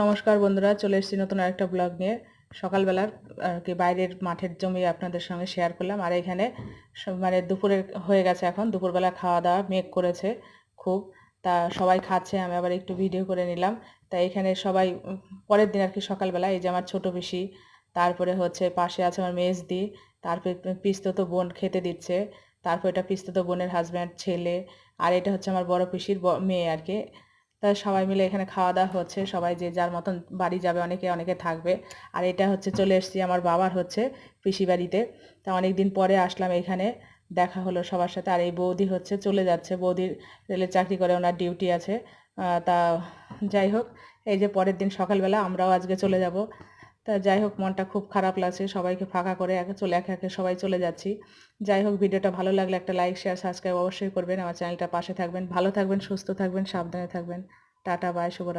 নমস্কার বন্ধুরা, চলে এসেছি নতুন আরেকটা ব্লগ নিয়ে। সকালবেলার আর কি বাইরের মাঠের জমি আপনাদের সঙ্গে শেয়ার করলাম। আর এখানে মানে দুপুরের হয়ে গেছে, এখন দুপুরবেলা খাওয়া দাওয়া মেঘ করেছে খুব। তা সবাই খাচ্ছে, আমি আবার একটু ভিডিও করে নিলাম। তা এখানে সবাই পরের দিন আর কি সকালবেলা এই যে আমার ছোট পিসি, তারপরে হচ্ছে পাশে আছে আমার মেজদি, তারপরে পিসতুতো বোন খেতে দিচ্ছে, তারপর এটা পিসতুতো বোনের হাজব্যান্ড ছেলে, আর এটা হচ্ছে আমার বড় পিসির মেয়ে আর কি। তাই সবাই মিলে এখানে খাওয়া দাওয়া হচ্ছে, সবাই যে যার মতন বাড়ি যাবে, অনেকে অনেকে থাকবে। আর এটা হচ্ছে চলে এসেছি আমার বাবার হচ্ছে পিসি বাড়িতে। তা অনেক দিন পরে আসলাম এখানে, দেখা হলো সবার সাথে। আর এই বৌদি হচ্ছে চলে যাচ্ছে, বৌদির রেলের চাকরি করে, ওনার ডিউটি আছে। তা যাই হোক, এই যে পরের দিন সকালবেলা আমরাও আজকে চলে যাব। তা যাই হোক, মনটা খুব খারাপ লাগছে, সবাইকে ফাঁকা করে একে একে সবাই চলে যাচ্ছি। যাই হোক, ভিডিওটা ভালো লাগলে একটা লাইক শেয়ার সাবস্ক্রাইব অবশ্যই করবেন, আমার চ্যানেলটা পাশে থাকবেন। ভালো থাকবেন, সুস্থ থাকবেন, সাবধানে থাকবেন। টাটা, বাই, শুভরাত্রি।